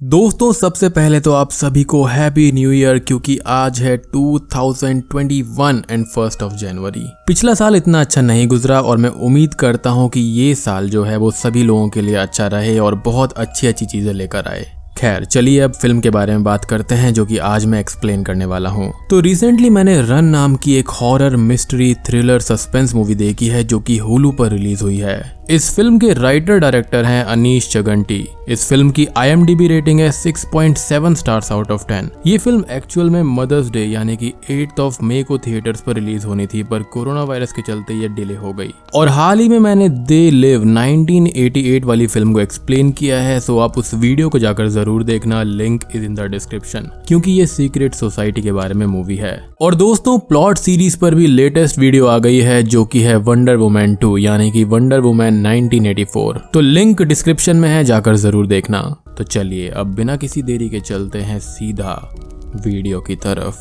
दोस्तों सबसे पहले तो आप सभी को हैप्पी न्यू ईयर, क्योंकि आज है 2021 एंड 1 जनवरी। पिछला साल इतना अच्छा नहीं गुजरा और मैं उम्मीद करता हूँ कि ये साल जो है वो सभी लोगों के लिए अच्छा रहे और बहुत अच्छी अच्छी चीजें लेकर आए। खैर चलिए अब फिल्म के बारे में बात करते हैं जो कि आज मैं एक्सप्लेन करने वाला हूँ। तो रिसेंटली मैंने रन नाम की एक horror mystery thriller suspense movie देखी है जो कि हुलू पर रिलीज हुई है। इस फिल्म के राइटर डायरेक्टर हैं अनीश चगंटी। इस फिल्म की IMDb रेटिंग है 6.7 स्टार्स आउट ऑफ 10। ये फिल्म एक्चुअल में मदर्स डे यानी कि 8 मई को थिएटर्स पर रिलीज होनी थी, पर कोरोना वायरस के चलते ये डिले हो गई। और हाल ही में मैंने दे लिव 1988 वाली फिल्म को एक्सप्लेन किया है, सो आप उस वीडियो को जाकर जरूर देखना, link is in the description, क्योंकि ये सीक्रेट सोसाइटी के बारे में मूवी है। और दोस्तों प्लॉट सीरीज पर भी लेटेस्ट वीडियो आ गई है जो कि है वंडर वुमन 2 यानी कि वंडर वुमन 1984। तो लिंक डिस्क्रिप्शन में है, जाकर जरूर देखना। तो चलिए अब बिना किसी देरी के चलते हैं सीधा वीडियो की तरफ।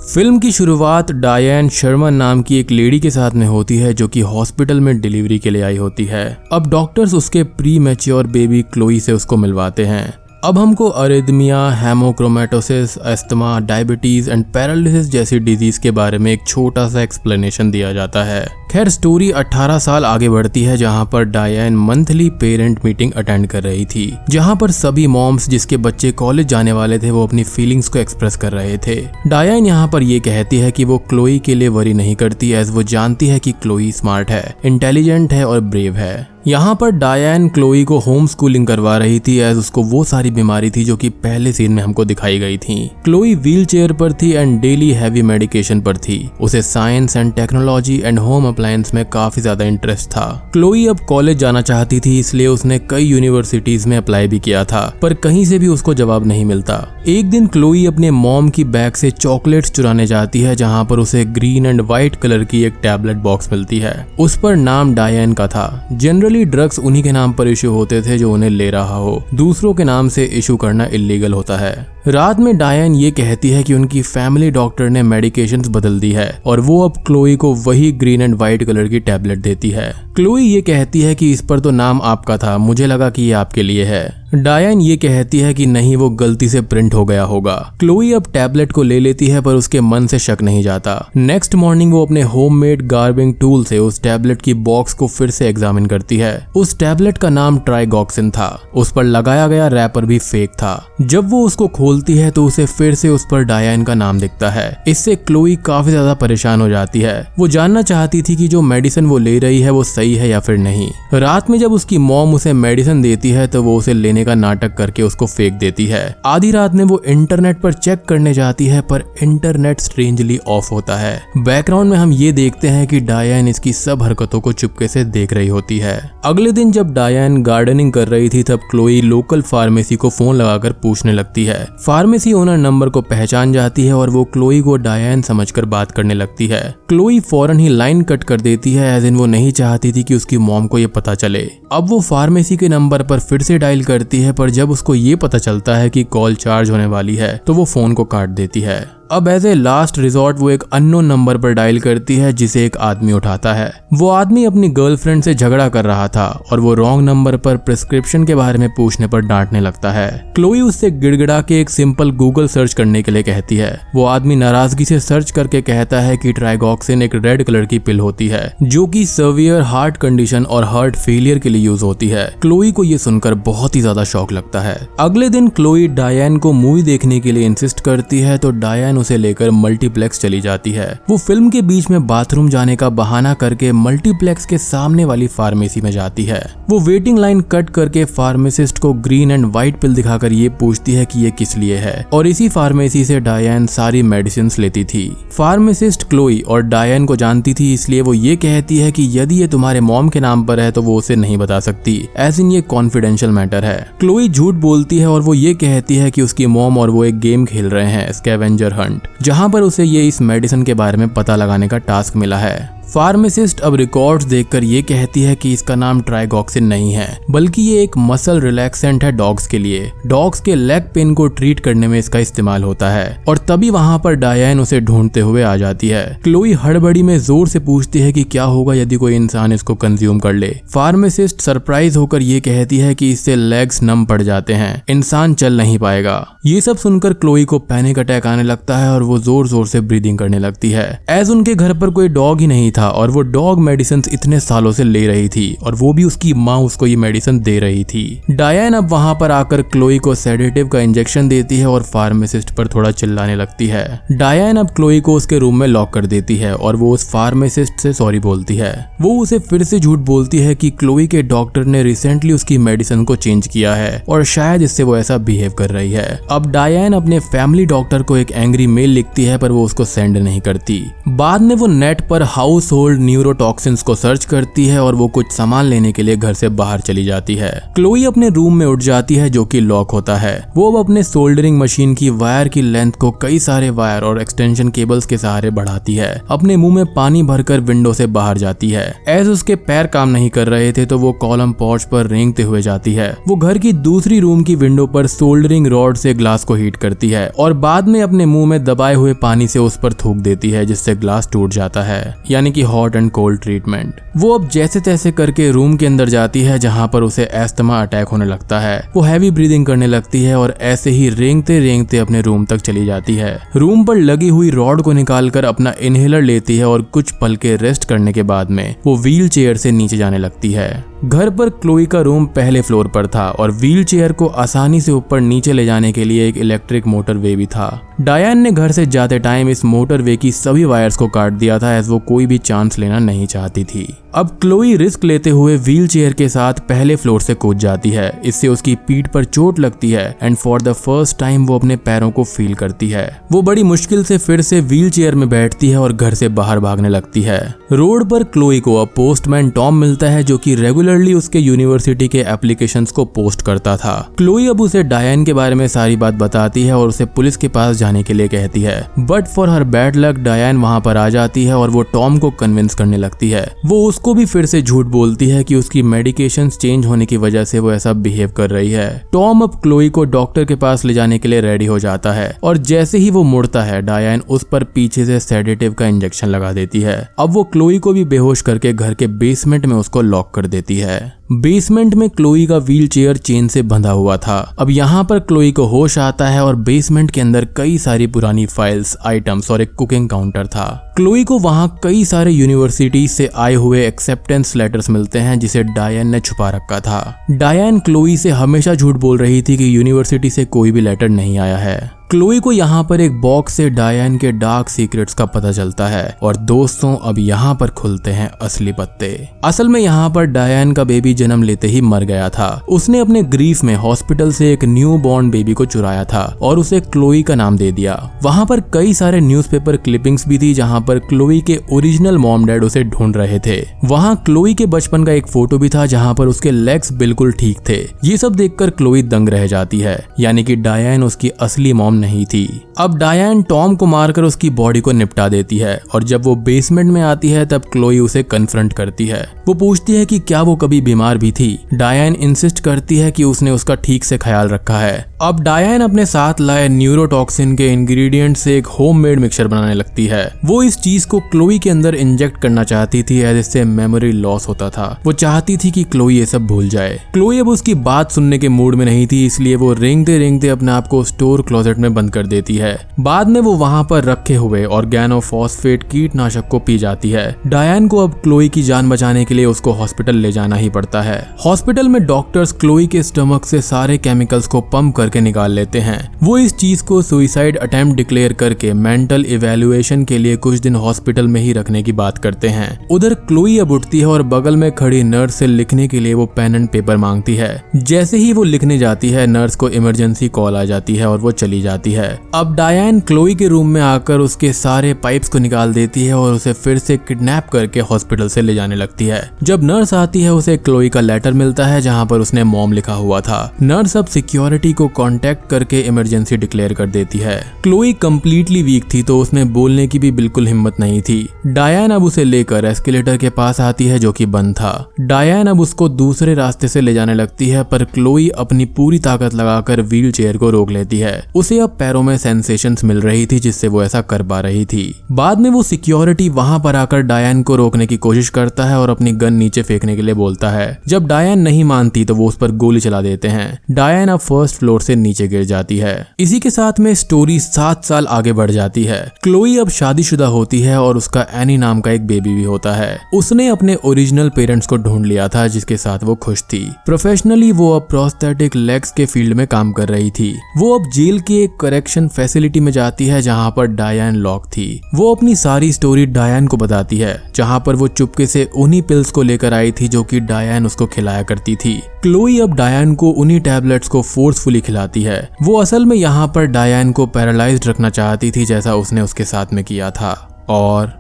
फिल्म की शुरुआत डायन शर्मन नाम की एक लेडी के साथ में होती है जो कि हॉस्पिटल में डिलीवरी के लिए आई होती है। अब डॉक्टर्स उसके प्री मैच्योर बेबी क्लोई से उसको मिलवाते हैं। अब हमको arrhythmia, haemochromatosis, asthma, diabetes and paralysis जैसी डिजीज के बारे में एक छोटा सा एक्सप्लेनेशन दिया जाता है। खैर स्टोरी 18 साल आगे बढ़ती है जहां पर डायन मंथली पेरेंट मीटिंग अटेंड कर रही थी, जहां पर सभी मॉम्स जिसके बच्चे कॉलेज जाने वाले थे वो अपनी फीलिंग्स को एक्सप्रेस कर रहे थे। डायन यहां पर ये कहती है कि वो क्लोई के लिए वरी नहीं करती, एज वो जानती है कि क्लोई स्मार्ट है, इंटेलिजेंट है और ब्रेव है। यहाँ पर डायन क्लोई को होम स्कूलिंग करवा रही थी, एज उसको वो सारी बीमारी थी जो कि पहले सीन में हमको दिखाई गई थी। क्लोई व्हील चेयर पर थी एंड डेली हैवी मेडिकेशन पर थी। उसे science and technology and home appliance में काफी ज्यादा इंटरेस्ट था। क्लोई अब कॉलेज जाना चाहती थी, इसलिए उसने कई यूनिवर्सिटीज में अप्लाई भी किया था, पर कहीं से भी उसको जवाब नहीं मिलता। एक दिन क्लोई अपने मॉम की बैग से चॉकलेट्स चुराने जाती है, जहाँ पर उसे ग्रीन एंड व्हाइट कलर की एक टैबलेट बॉक्स मिलती है। उस पर नाम डायन का था। जनरली ड्रग्स उन्हीं के नाम पर इशू होते थे जो उन्हें ले रहा हो, दूसरों के नाम से इशू करना इलीगल होता है। रात में डायन ये कहती है कि उनकी फैमिली डॉक्टर ने मेडिकेशंस बदल दी है और वो अब क्लोई को वही ग्रीन एंड व्हाइट कलर की टैबलेट देती है। क्लोई ये कहती है कि इस पर तो नाम आपका था, मुझे लगा कि ये आपके लिए है। डायन ये कहती है कि नहीं, वो गलती से प्रिंट हो गया होगा। क्लोई अब टैबलेट को ले लेती है, पर उसके मन से शक नहीं जाता। नेक्स्ट मॉर्निंग वो अपने होममेड गार्बिंग टूल से उस टैबलेट की बॉक्स को फिर से एग्जामिन करती है। उस टैबलेट का नाम ट्राइगॉक्सिन था। उस पर लगाया गया रैपर भी फेक था। जब वो उसको खोलती है तो उसे फिर से उस पर डायन का नाम दिखता है। इससे क्लोई काफी ज्यादा परेशान हो जाती है। वो जानना चाहती थी कि जो मेडिसिन वो ले रही है वो सही है या फिर नहीं। रात में जब उसकी मॉम उसे मेडिसिन देती है तो वो उसे लेने का नाटक करके उसको फेंक देती है। आधी रात में वो इंटरनेट पर चेक करने जाती है, पर इंटरनेट स्ट्रेंजली ऑफ होता है। बैकग्राउंड में हम ये देखते हैं कि डायन इसकी सब हरकतों को चुपके से देख रही होती है। अगले दिन जब डायन गार्डनिंग कर रही थी तब क्लोई लोकल फार्मेसी को फोन लगाकर पूछने लगती है। फार्मेसी ओनर नंबर को पहचान जाती है और वो क्लोई को डायन समझकर बात करने लगती है। क्लोई फौरन ही लाइन कट कर देती है, एज इन वो नहीं चाहती थी कि उसकी मॉम को ये पता चले। अब वो फार्मेसी के नंबर पर फिर से डायल करती है, पर जब उसको ये पता चलता है कि कॉल चार्ज होने वाली है तो वो फोन को काट देती है। अब एज ए लास्ट रिजॉर्ट वो एक अननोन नंबर पर डायल करती है, जिसे एक आदमी उठाता है। वो आदमी अपनी गर्लफ्रेंड से झगड़ा कर रहा था और वो रॉन्ग नंबर पर प्रिस्क्रिप्शन के बारे में पूछने पर डांटने लगता है। क्लोई उससे गिड़गिड़ा के एक सिंपल गूगल सर्च करने के लिए कहती है। वो आदमी नाराजगी से सर्च करके कहता है कि ट्राइगॉक्सिन एक रेड कलर की पिल होती है जो कि सीवियर हार्ट कंडीशन और हार्ट फेलियर के लिए यूज होती है। क्लोई को ये सुनकर बहुत ही ज्यादा शॉक लगता है। अगले दिन क्लोई डायन को मूवी देखने के लिए इंसिस्ट करती है, तो डायन उसे लेकर मल्टीप्लेक्स चली जाती है। वो फिल्म के बीच में बाथरूम जाने का बहाना करके मल्टीप्लेक्स के सामने वाली फार्मेसी में जाती है। वो वेटिंग लाइन कट करके फार्मासिस्ट को ग्रीन एंड व्हाइट पिल दिखाकर ये पूछती है कि ये किस लिए है, और इसी फार्मेसी से डायन सारी मेडिसिन लेती थी। फार्मासिस्ट क्लोई और डायन को जानती थी, इसलिए वो ये कहती है कि यदि ये तुम्हारे मॉम के नाम पर है तो वो उसे नहीं बता सकती, एज इन ये कॉन्फिडेंशियल मैटर है। क्लोई झूठ बोलती है और वो ये कहती है कि उसकी मॉम और वो एक गेम खेल रहे हैं, स्कैवेंजर हंट, जहां पर उसे ये इस मेडिसिन के बारे में पता लगाने का टास्क मिला है। फार्मासिस्ट अब रिकॉर्ड्स देखकर ये कहती है कि इसका नाम ट्राइगॉक्सिन नहीं है, बल्कि ये एक मसल रिलैक्सेंट है डॉग्स के लिए। डॉग्स के लेग पेन को ट्रीट करने में इसका इस्तेमाल होता है। और तभी वहाँ पर डायन उसे ढूंढते हुए आ जाती है। क्लोई हड़बड़ी में जोर से पूछती है कि क्या होगा यदि कोई इंसान इसको कंज्यूम कर ले। फार्मासिस्ट सरप्राइज होकर ये कहती है कि इससे लेग्स नम पड़ जाते हैं, इंसान चल नहीं पाएगा। ये सब सुनकर क्लोई को पैनिक अटैक आने लगता है और वो जोर जोर से ब्रीदिंग करने लगती है। एज उनके घर पर कोई डॉग ही नहीं था और वो डॉग मेडिसिन इतने सालों से ले रही थी और वो भी उसकी माँ उसको ये मेडिसिन दे रही थी। डायन अब वहाँ पर आकर क्लोई को सेडेटिव का इंजेक्शन देती है और फार्मासिस्ट पर थोड़ा चिल्लाने लगती है। डायन अब क्लोई को उसके रूम में लॉक कर देती है और वो उस फार्मासिस्ट से सॉरी बोलती है। वो उसे फिर से झूठ बोलती है कि क्लोई के डॉक्टर ने रिसेंटली उसकी मेडिसिन को चेंज किया है और शायद इससे वो ऐसा बिहेव कर रही है। अब डायन अपने फैमिली डॉक्टर को एक एंग्री मेल लिखती है पर वो उसको सेंड नहीं करती। बाद में वो नेट पर हाउस होल्ड न्यूरोटॉक्सिन्स को सर्च करती है और वो कुछ सामान लेने के लिए घर से बाहर चली जाती है। क्लोई अपने रूम में उठ जाती है जो कि लॉक होता है। वो अब अपने सोल्डरिंग मशीन की वायर की लेंथ को कई सारे वायर और एक्सटेंशन केबल्स के सहारे बढ़ाती है। अपने मुंह में पानी भरकर विंडो से बाहर जाती है। एज उसके पैर काम नहीं कर रहे थे तो वो कॉलम पोर्च पर रेंगते हुए जाती है। वो घर की दूसरी रूम की विंडो पर सोल्डरिंग रॉड से ग्लास को हीट करती है और बाद में अपने मुंह में दबाए हुए पानी से उस पर थूक देती है जिससे ग्लास टूट जाता है, यानी कि हॉट एंड कोल्ड ट्रीटमेंट। वो अब जैसे तैसे करके रूम के अंदर जाती है जहाँ पर उसे एस्थमा अटैक होने लगता है। वो हैवी ब्रीदिंग करने लगती है और ऐसे ही रेंगते रेंगते अपने रूम तक चली जाती है। रूम पर लगी हुई रॉड को निकालकर अपना इनहेलर लेती है और कुछ पल के रेस्ट करने के बाद में वो व्हील चेयर से नीचे जाने लगती है। घर पर क्लोई का रूम पहले फ्लोर पर था और व्हील चेयर को आसानी से ऊपर नीचे ले जाने के लिए एक इलेक्ट्रिक मोटर वे भी था। डायन ने घर से जाते टाइम इस मोटर वे की सभी वायर्स को काट दिया था एज वो कोई भी चांस लेना नहीं चाहती थी। अब क्लोई रिस्क लेते हुए व्हील चेयर के साथ पहले फ्लोर से कूद जाती है। इससे उसकी पीठ पर चोट लगती है and for the first time वो अपने पैरों को फील करती है। वो बड़ी मुश्किल से फिर से व्हील चेयर में बैठती है और घर से बाहर भागने लगती है। रोड पर क्लोई को अब पोस्टमैन टॉम मिलता है जो कि रेगुलरली उसके यूनिवर्सिटी के एप्लीकेशंस को पोस्ट करता था। क्लोई अब उसे डायन के बारे में सारी बात बताती है और उसे पुलिस के पास जाने के लिए कहती है, but for her bad luck डायन वहां पर आ जाती है और वो टॉम को कन्विंस करने लगती है। वो उसको भी फिर से झूठ बोलती है कि उसकी मेडिकेशंस चेंज होने की वजह से वो ऐसा बिहेव कर रही है। टॉम अब क्लोई को डॉक्टर के पास ले जाने के लिए रेडी हो जाता है और जैसे ही वो मुड़ता है डायन उस पर पीछे से सेडेटिव का इंजेक्शन लगा देती है। अब वो क्लोई को भी बेहोश करके घर के बेसमेंट में उसको लॉक कर देती है। बेसमेंट में क्लोई का व्हील चेयर चेन से बंधा हुआ था। अब यहाँ पर क्लोई को होश आता है और बेसमेंट के अंदर कई सारी पुरानी फाइल्स, आइटम्स और एक कुकिंग काउंटर था। क्लोई को वहाँ कई सारे यूनिवर्सिटी से आए हुए एक्सेप्टेंस लेटर्स मिलते हैं जिसे डायन ने छुपा रखा था। डायन क्लोई से हमेशा झूठ बोल रही थी कि यूनिवर्सिटी से कोई भी लेटर नहीं आया है। क्लोई को यहाँ पर एक बॉक्स से डायन के डार्क सीक्रेट्स का पता चलता है और दोस्तों अब यहाँ पर खुलते हैं असली पत्ते। असल में यहाँ पर डायन का बेबी जन्म लेते ही मर गया था। उसने अपने ग्रीफ में हॉस्पिटल से एक न्यू बॉर्न बेबी को चुराया था और उसे क्लोई का नाम दे दिया। वहाँ पर कई सारे न्यूज़पेपर क्लिपिंग्स भी थी जहाँ पर क्लोई के ओरिजिनल मॉम डैड उसे ढूंढ रहे थे। वहाँ क्लोई के बचपन का एक फोटो भी था जहाँ पर उसके लेग्स बिल्कुल ठीक थे। ये सब देखकर क्लोई दंग रह जाती है, यानी कि डायन उसकी असली मॉम नहीं थी। अब डायन टॉम को मारकर उसकी बॉडी को निपटा देती है और जब वो बेसमेंट में आती है तब क्लोई उसे कन्फ्रंट करती है। वो पूछती है कि क्या वो कभी बीमार भी थी। डायन इंसिस्ट करती है कि उसने उसका ठीक से ख्याल रखा है। अब डायन अपने साथ लाए न्यूरोटॉक्सिन के इंग्रेडिएंट से एक होममेड मिक्सचर बनाने लगती है। वो इस चीज को क्लोई के अंदर इंजेक्ट करना चाहती थी एज इससे मेमोरी लॉस होता था। वो चाहती थी कि क्लोई ये सब भूल जाए। क्लोई अब उसकी बात सुनने के मूड में नहीं थी, इसलिए वो रेंगते रेंगते अपने आप को स्टोर क्लोजेट में बंद कर देती है। बाद में वो वहाँ पर रखे हुए ऑर्गेनोफॉस्फेट कीटनाशक को पी जाती है। डायन को अब क्लोई की जान बचाने के लिए उसको हॉस्पिटल ले जाना ही पड़ता है। हॉस्पिटल में डॉक्टर्स क्लोई के स्टमक से सारे केमिकल्स को पंप करके निकाल लेते हैं। वो इस चीज को सुसाइड अटेम्प्ट डिक्लेयर करके मेंटल इवैल्यूएशन के लिए कुछ दिन हॉस्पिटल में ही रखने की बात करते हैं। उधर क्लोई अब उठती है और बगल में खड़ी नर्स से लिखने के लिए वो पेन एंड पेपर मांगती है। जैसे ही वो लिखने जाती है नर्स को इमरजेंसी कॉल आ जाती है और वो चली जाती है। अब डायन क्लोई के रूम में आकर उसके सारे पाइप्स को निकाल देती है और उसे फिर से किडनैप करके हॉस्पिटल से ले जाने लगती है। जब नर्स आती है उसे क्लोई का लेटर मिलता है जहाँ पर उसने मॉम लिखा हुआ था। नर्स अब सिक्योरिटी को कांटेक्ट करके इमरजेंसी डिक्लेयर कर देती है। क्लोई कंप्लीटली वीक थी तो उसमें बोलने की भी बिल्कुल हिम्मत नहीं थी। डायन अब उसे लेकर एस्केलेटर के पास आती है जो कि बंद था। डायन अब उसको दूसरे रास्ते से ले जाने लगती है पर क्लोई अपनी पूरी ताकत लगाकर व्हील चेयर को रोक लेती है। उसे अब पैरों में सेंसेशंस मिल रही थी जिससे वो ऐसा कर पा रही थी। बाद में वो सिक्योरिटी वहां पर आकर डायन को रोकने की कोशिश करता है और अपनी गन नीचे फेंकने के लिए बोलता है। जब डायन नहीं मानती तो वो उस पर गोली चला देते हैं। डायन अब फर्स्ट फ्लोर से नीचे गिर जाती है। इसी के साथ में स्टोरी 7 साल आगे बढ़ जाती है। क्लोई अब शादीशुदा होती है और उसका एनी नाम का एक बेबी भी होता है। उसने अपने ओरिजिनल पेरेंट्स को ढूंढ लिया था जिसके साथ वो खुश थी। प्रोफेशनली वो अब प्रोस्थेटिक लेग्स के फील्ड में काम कर रही थी। वो अब जेल के एक करेक्शन फैसिलिटी में जाती है जहां पर डायन लॉक थी। वो अपनी सारी स्टोरी डायन को बताती है जहां पर वो चुपके से उन्हीं पिल्स को लेकर आई थी जो कि डायन उसको खिलाया करती थी। क्लोई अब डायन को उन्हीं टैबलेट्स को फोर्सफुली खिलाती है। वो असल में यहाँ पर डायन को पैरालाइज्ड रखना चाहती थी जैसा उसने उसके साथ में किया था। और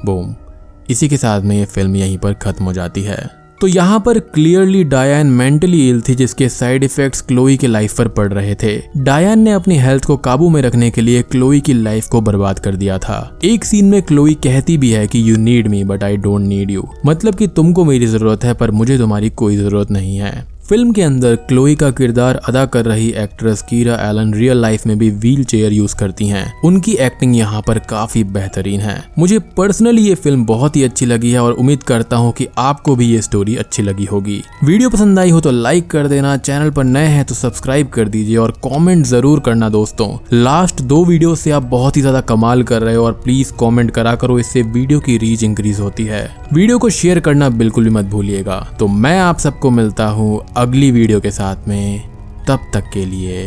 बूम, इसी के साथ में ये फिल्म यहीं पर खत्म हो जाती है। तो यहाँ पर क्लियरली डायन मेंटली इल थी जिसके साइड इफेक्ट्स क्लोई के लाइफ पर पड़ रहे थे। डायन ने अपनी हेल्थ को काबू में रखने के लिए क्लोई की लाइफ को बर्बाद कर दिया था। एक सीन में क्लोई कहती भी है कि you need me but I don't need you, मतलब कि तुमको मेरी जरूरत है पर मुझे तुम्हारी कोई जरूरत नहीं है। फिल्म के अंदर क्लोई का किरदार अदा कर रही एक्ट्रेस कीरा एलन रियल लाइफ में भी व्हील चेयर यूज करती हैं। उनकी एक्टिंग यहाँ पर काफी बेहतरीन है। मुझे पर्सनली ये फिल्म बहुत ही अच्छी लगी है और उम्मीद करता हूँ कि आपको भी ये स्टोरी अच्छी लगी होगी। वीडियो पसंद आई हो तो लाइक कर देना, चैनल पर नए हैं तो सब्सक्राइब कर दीजिए और कॉमेंट जरूर करना दोस्तों। लास्ट 2 वीडियो से आप बहुत ही ज्यादा कमाल कर रहे हो और प्लीज कॉमेंट करा करो, इससे वीडियो की रीच इंक्रीज होती है। वीडियो को शेयर करना बिल्कुल भी मत भूलिएगा। तो मैं आप सबको मिलता हूँ अगली वीडियो के साथ में, तब तक के लिए